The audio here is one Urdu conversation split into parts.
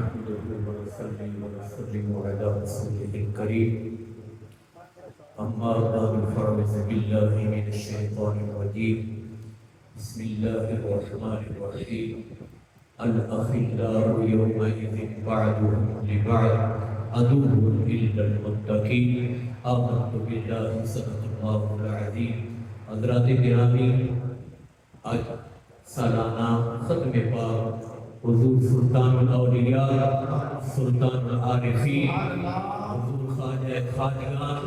نحمده ونصلي ونسلم على رسوله الكريم أما بعد فأعوذ بالله من الشيطان الرجيم بسم الله الرحمن الرحيم الأخلاء يومئذ بعضهم لبعض عدو إلا المتقين آمنت بالله صدق الله العظيم. حضرات گرامی، آج سالانہ ختم پاک حضور سلطان الاولیاء سلطان العارفین حضور خواجہ خواجگان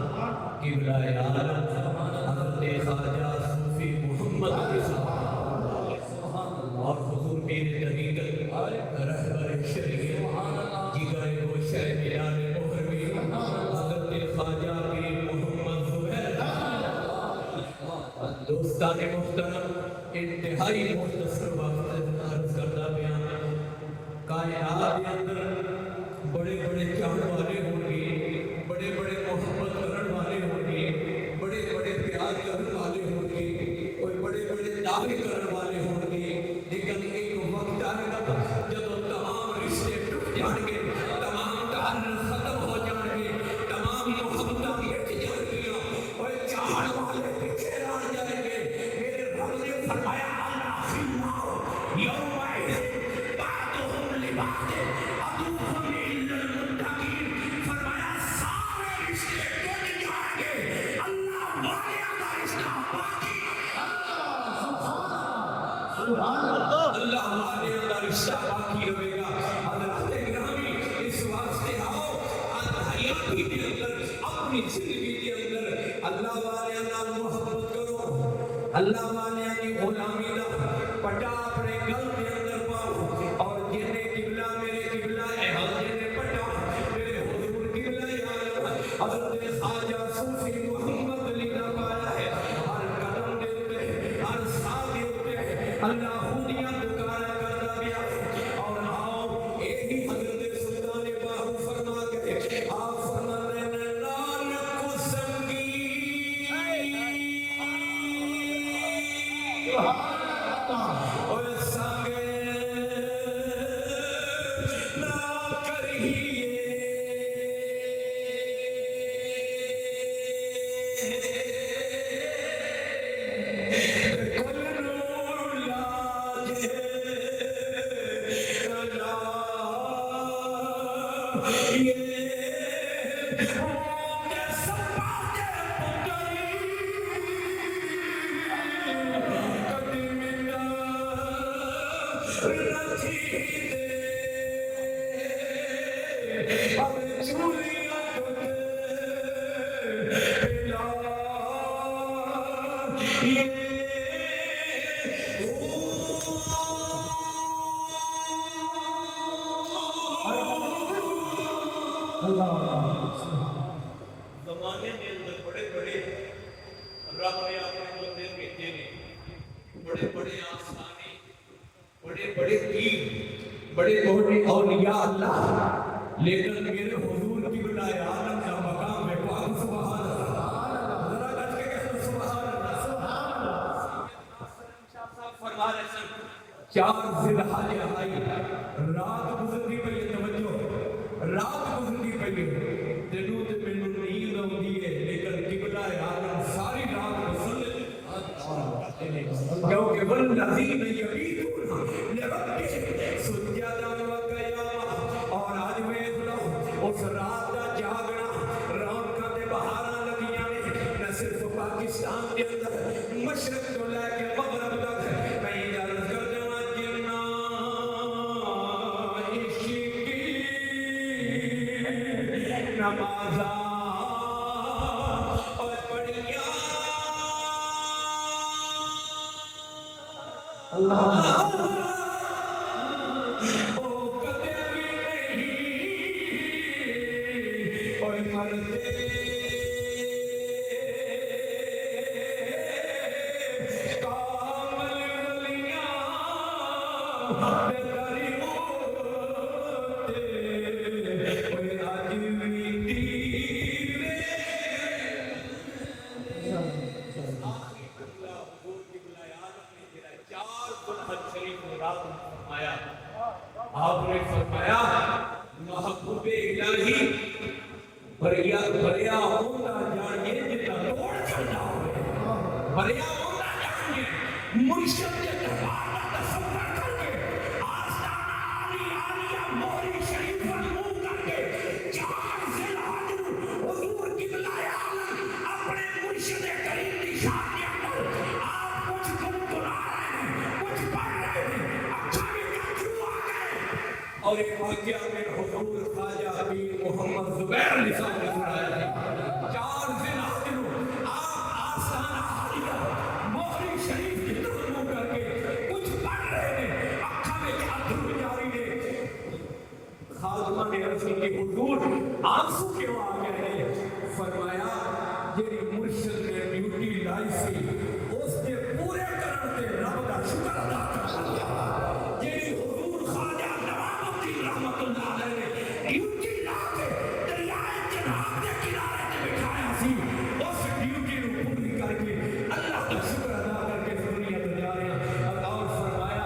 قبلہ عالم حضرت خواجہ صوفی محمد اور حضور پیر طریقت رہبر شریعت جگر گوشہ ملال محروی حضرت خواجہ پیر محمد زہیر. دوستان محترم، انتہائی مختصر وقت عرض کردہ بیان. کائنات کے اندر بڑے بڑے چاہنے والے ہوں گے، بڑے بڑے محبت کرنے والے ہوں گے، بڑے بڑے پیار کرنے والے ہوں گے، اور بڑے بڑے دعوے کرنے والے ہوں گے، لیکن ایک وقت آئے گا جب تمام رشتے ٹوٹ جائیں گے، تمام تعلق ختم ہو جائیں گے، تمام محبتیں مٹ جائیں گی اور چاہنے والے پیچھے رہ جائیں گے. میرے رب نے فرمایا الأخلاء يومئذ بعضهم لبعض عدو إلا المتقين. فرمایا سارے رشتے ٹوٹ جائیں گے، اللہ والے کا رشتہ باقی. اللہ والے کا رشتہ باقی رہے گا. حضرات گرامی، اس واسطے آؤ آج حیاتی کے اندر، اپنی زندگی کے اندر اللہ والے نال محبت کرو، اللہ والے کی غلامی نہ پٹا اپنے گل کے اندر پاؤ. اور جنہیں قبلہ میرے قبلہ ہے، جنہیں پٹا میرے حضور قبلہ عالم حضرت خواجہ صوفی محمد علی کا پایا ہے. ہر قدم دے اتے، ہر ساتھ دے اتے اللہ خودیاں دکارا کرتا بیا. اور آؤ ایہی حضرت سلطان باہو فرما کے آپ فرما رہے ہیں نانک کو سنگی اور سانگے نہ کریے کل نور لاجے یہ زمانے کے اندر بڑے بڑے رب نے اپنے بندے بھیجے نے، بڑے بڑے آسانی، بڑے بڑے پیر، بڑے بڑے اولیاء اللہ، لیکن میرے حضور کی بلائے عالم کا مقام ہے. پاک سبحان اللہ. ذرا گج کے کہہ دو سبحان اللہ. سبحان اللہ. شاہ صاحب فرما رہے ہیں 4 ذی الحجہ آئی، رات گزرتی پئی ہے. توجہ، رات گزرتی پئی ہے. تینوں تے مینوں نیند آؤندی ہے، لیکن قبلہ عالم ساری رات مسلط کیونکہ والذین یبیتون لربہم سجدا وقیاما. اور آج ویکھ لو اس رات دا جاگنا، رونقاں تے بہاراں لگیاں نے نہ صرف پاکستان کے اندر، مشرق تو لے کے مغرب تک. میں عرض کر دوں جنہ عشق نمازاں اور پڑھیاں اللہ او کدے بھی نہیں اور مرتے کامل ولیاں بہتری ہوتے اور آج بھی دیوے. آپ نے فرمایا بھریا ہوتا جانیے جتا توڑ چلتا ہوئے بھریا ہوتا جانیے مرشد کے دربار کا تصور کر کے آستانہ عالی عالیہ موری شریف پر منہ کر کے 4 ذی الحج حضور قبلہ عالم اپنے مرشد کریم کی شان کے اندر آپ کچھ گنگنا رہے ہیں کچھ پڑھ رہے ہیں اچھا بھی کچھ آ گئے اور ایک واقعہ میں حضور خواجہ پیر محمد زبیر علیہ السلام نے سنایا ہے 4 ذی الحج آپ آستانہ عالیہ موری شریف کی طرف منہ کر کے کچھ پڑھ رہے ہیں اکھا میں ادھر جاری نے خاتمہ نے عرض کی حضور آنسو کیوں آ گئے ہیں فرمایا جیری مرشد نے ڈیوٹی لائی سی اس کے پورے کرن تے رب دا شکر ادا کرنا جیری حضور خواجہ نواب الدین رحمت اللہ علیہ نے ڈیوٹی لا کے دریائے چناب کے کنارے تے بٹھایا سی اس ڈیوٹی نو پوری کر کے اللہ کا شکر ادا کر کے دنیا تے جا رہے ہیں اور فرمایا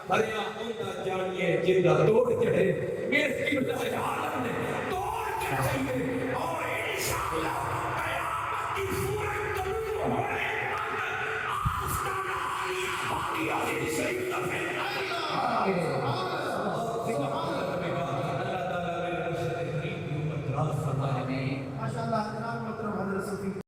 بھریا ہوندا جانیے جندا توڑ چڑھے میرے قبلہ عالم نے توڑ چڑھائیے اور انشاءاللہ قیامت کی سورج طلوع ہونے تک آستانہ عالیہ باقی علی شریف کا فیصلہ